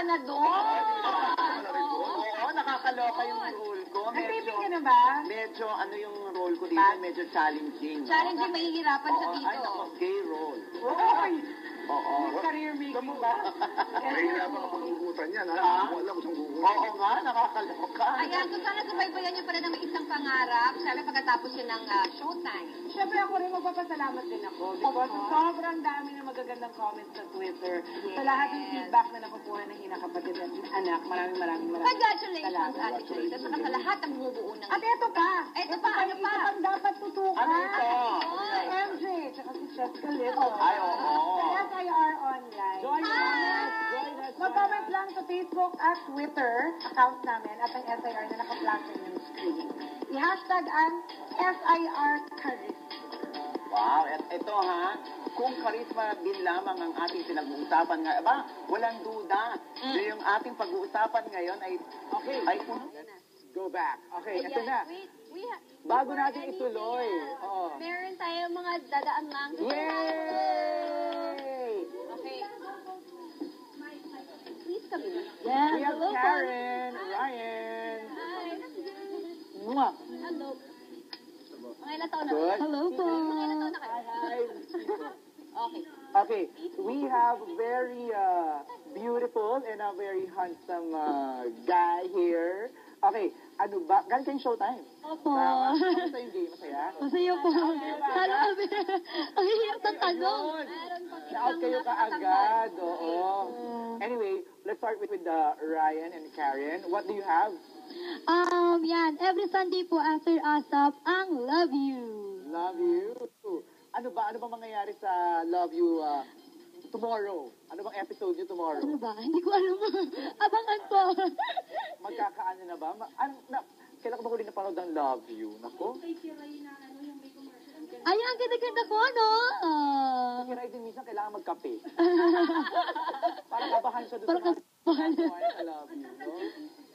na doon. Oo, nakakaloka yung role ko. Nag-taping ka na ba? Medyo, ano yung role ko dito, medyo challenging. Challenging, mahihirapan sa Oo, dito. ay, naku, gay role. Oy! Oo. Career making ba? Mahirap ako pag-ugutan yan, ha? Hindi ko alam kung saan gugutan. Oo nga, nakakaloka. Ayan, so sana subaybayan niyo pa rin ang isang pangarap. Siyempre, pagkatapos yun ng showtime. Siyempre ako rin magpapasalamat din ako because sobrang dami ng magagandang comments sa Twitter. Sa lahat ng feedback na nakukuha ng hinakapatid at anak, maraming Congratulations, Ate Teresa. Saka sa lahat ng bumubuo ng... At eto pa! Eto pa, ano pa? Ito pang dapat tutukan. Ano ito? Si MJ, tsaka si Chef Calito. Ay, oo. Sa SIR Online. Join us! Join us! Mag-comment lang sa Facebook at Twitter account namin at ang SIR na naka-flash sa inyong screen. I-hashtag ang SIR Charisma. Wow, at ito ha, kung charisma din lamang ang ating pinag-uusapan nga, ba, walang duda. So yung ating pag-uusapan ngayon ay, go back. Okay, ito na. Bago natin ituloy. Oo. Meron tayong mga dadaan lang. Yay! Okay. Please come in. We have Karen, Ryan. Hi. Mwah. Hello. Mga ilang taon na? Good. Hello po. Mga ilang taon na kayo? Hi. Okay. Okay, we have very beautiful and a very handsome guy here. Okay, ano ba? Galing kayong showtime? Opo. Kamusta yung game? Masaya? Masaya po. Sana kami. Ang hirap ng tanong. Meron pang Na-out kayo kaagad. Oo. Anyway, let's start with Ryan and Karen. What do you have? Yan. Every Sunday po after ASAP, ang Love You. Love you. Ano ba mangyayari sa Love You tomorrow? Ano bang episode nyo tomorrow? Ano ba? Hindi ko alam. Abangan po. Magkakaano na ba? Kailan ko ba huli napanood ang Love You? Nako? Ay, ang ganda-ganda ko, no? Kaya din minsan kailangan magkape. Para kabahan siya doon Para kabahan. I love you, no?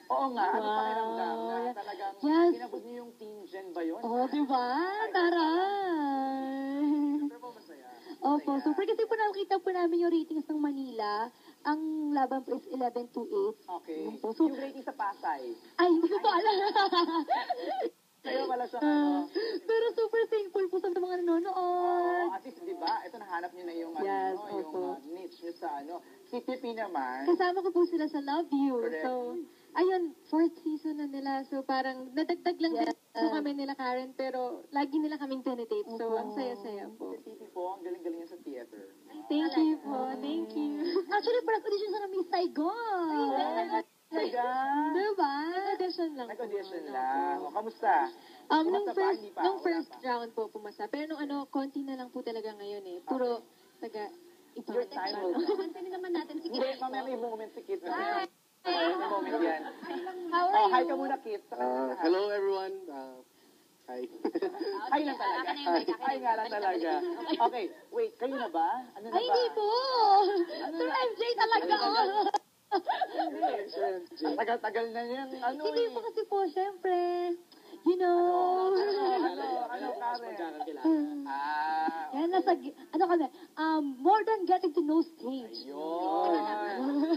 Oo nga, ano pakiramdam na talagang Yes. kinabog niyo yung Team Jen ba yun? Oo, diba? Taray. Pero po masaya. Opo, super kasi po nakita po namin yung ratings ng Manila. Ang laban po is 11 to 8. Okay. Opo, so, Yung rating sa Pasay. ay, hindi ko po alam. Kayo pala siya, Pero super thankful po sa mga nanonood. at least, di ba? Ito, nahanap niyo na yung, Yes, yung opo. niche niyo sa Si Pipi naman. Kasama ko po sila sa Love You. Correct. So, ayun, 4th season na nila. So, parang nadagdag lang din po kami nila Karen, pero lagi nila kaming tinitape. So, ang saya-saya po. Si Pipi po, ang galing-galing niya sa theater. Thank you po. Thank you. Actually, parang audition sa Miss Saigon. Talaga? Diba? Audition lang. Nag-audition lang. O, kamusta? Nung Pumasa pa? first, Hindi pa? nung Wala first pa? round po pumasa. Pero nung konti na lang po talaga ngayon eh. Puro taga Your time will come. Pansinin naman natin si Hindi, Kit. mamaya may moment si Kit. Hi. May moment yan. How are you? Hi ka muna, Kit. Hello, everyone. Hi. Hi lang talaga. Hi nga lang talaga. Okay, wait, kayo na ba? Ano na ba? Ay, hindi po! Sir MJ talaga! Ang tagal-tagal na yan. Ano Hindi po kasi po, syempre. You know. Ano, Karen? Yan, nasa, ano kami, more than getting to know stage. Yun.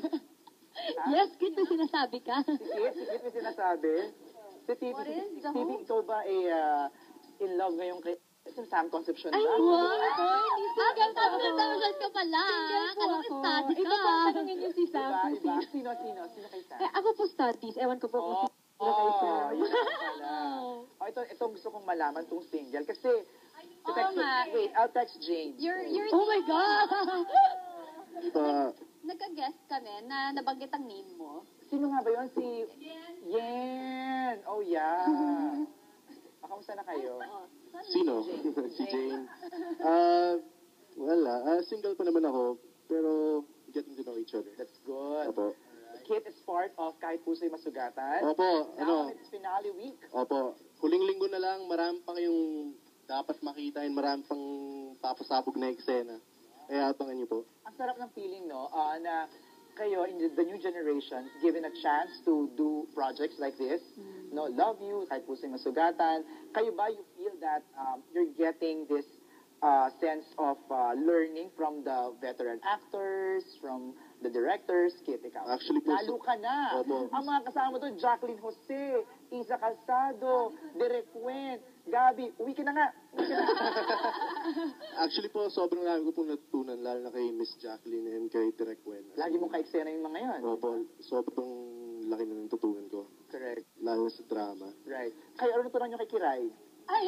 Yes, Kit, may sinasabi ka. Si Kit may sinasabi. Si Tibi, ikaw ba in love ngayong kay Sam Concepcion ba? Ay, wow! Hanggang consultation ka pala. Single po ako. Study ka. Ito pa, tanongin niyo si Sam. Iba? Sino kay Sam? Ako po studies. Ewan ko po kung sino kay Sam. Yun pala. Ito gusto kong malaman tong single. Kasi, I'll text James. Oh my God! Nagka-guest kami na nabanggit ang name mo. Sino nga ba yun? Si Yen. Oh, yeah. Kamusta na kayo? Sino? Si Jane. Wala. Single pa naman ako, pero getting to know each other. That's good. Opo. Kit is part of Kahit Puso'y Masugatan. Opo, Now, it's finale week. Opo. Huling linggo na lang, marami pang yung dapat makita and marami pang papasabog na eksena. Kaya abangan niyo po. Ang sarap ng feeling, no, na kayo in the new generation given a chance to do projects like this. No, Love You, Kahit Puso'y Masugatan. Kayo ba, you feel that you're getting this sense of learning from the veteran actors, from the directors, Kit, ikaw. Actually po, Lalo ka na. Opo. Ang mga kasama doon, Jacqueline Jose, Isa Calzado, Derek Cuen, Gabi, uwi ka na nga. Actually po, sobrang dami ko pong natutunan, lalo na kay Miss Jacqueline and kay Direk Wen. Lagi mong ka-eksena yung mga yan. Opo, sobrang laki na natutunan ko, Correct. lalo na sa drama. Right. Kayo, ano natutunan nyo kay Kiray? Ay,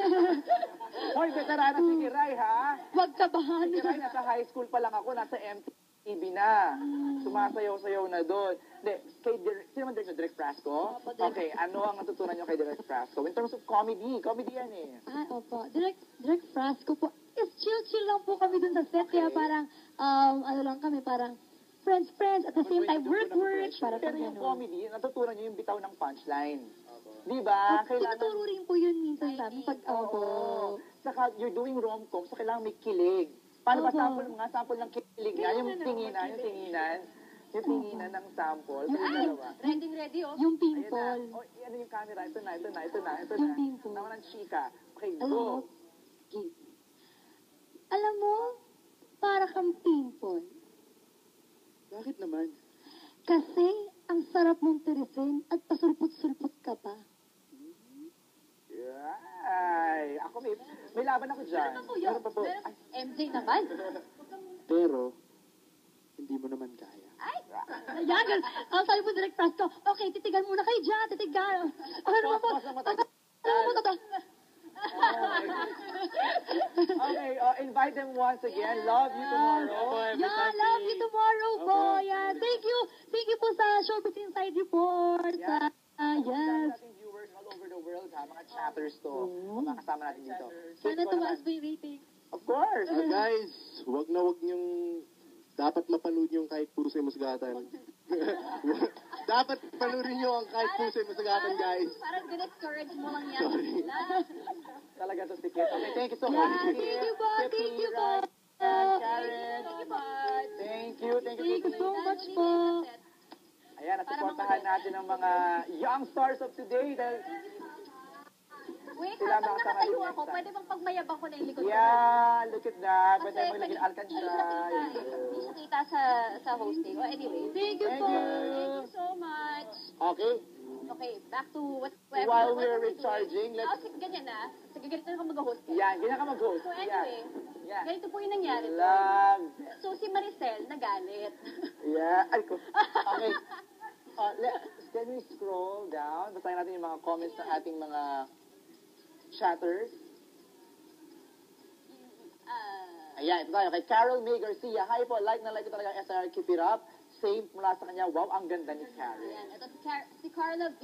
Hoy, veterana si Kiray, ha? wag kabahan. Si Kiray, nasa high school pa lang ako, nasa MTV na. Sumasayaw-sayaw na doon. Hindi, kay sino man Direk Frasco? Okay, ano ang natutunan nyo kay Direk Frasco? In terms of comedy yan eh. Opo. Direct Frasco po. Is chill lang po kami dun sa set. Kaya parang, ano lang kami, parang friends, at the same time, work. Para Pero pang yung ano. comedy, natutunan nyo yung bitaw ng punchline. Di ba? Tinuturo rin po yun minsan sa amin. Pag, Oo. Saka, you're doing rom-com, so kailangan may kilig. Paano ba Opo. sample ng kilig nga? Yung tinginan ng sample. So, yung dalawa. Ready, oh. yung Ayun na. pimple. Oh, ano yung camera? Ito na. Yung pimple. Naman ng chika. Okay, Alam mo, go. alam mo, para kang pimple. Bakit naman? Kasi, ang sarap mong tirisin at pasulpot-sulpot ka pa. Ay, ako may laban ako dyan. Meron pa po. Ay, MJ naman. Pero, hindi mo naman kaya. Ayan, ang sabi mo direct Frasco, okay, titigan muna kayo dyan, titigan. Ano naman po? Pause lang matagal. Okay, invite them once again. Love you tomorrow. Yeah, love you tomorrow po. Yeah, thank you po sa Showbiz Inside Report. Yeah. Yes. Ating viewers all over the world, ha? Mga chatters to. Mga kasama natin dito. Sana Ikaw tumaas naman. po yung rating. Of course. Guys, wag niyong dapat mapanood yung kahit pusay masagatan. Dapat panoorin niyo ang kahit pusay masagatan, guys. Parang discourage mo lang yan. Talaga to si Kit. Okay, thank you so much. Yeah, thank you po. Thank you po. Karen. Thank you so much. Thank you. Thank you so much po. Ayan, nasuportahan natin ang mga young stars of today. Dahil, Wait, Sila habang makasama nakatayo yung ako, next pwede bang pagmayabang ko na yung likod ko? yeah, look at that. Pwede Kasi mo ilagay hindi Alcantara. hindi siya kita sa hosting. Oh, anyway. Thank you Thank po. you. Thank you so much. Okay, Okay, back to what while what we're are we recharging, doing? let's... Sige, ganyan na. Sige, ganito na ako mag-host. Yan, ganyan ka mag-host. So anyway, Yeah. ganito po yung nangyari. Love. So si Maricel, nagalit. Yeah. Ay ko. Okay. Can we scroll down? Basahin natin yung mga comments ng ating mga chatters. Ayan, ito tayo. Kay Carol May Garcia. Hi po, like na like ko talaga SR. Keep it up. Same mula sa kanya. Wow, ang ganda ni Carol. Ayan, ito si Carla V.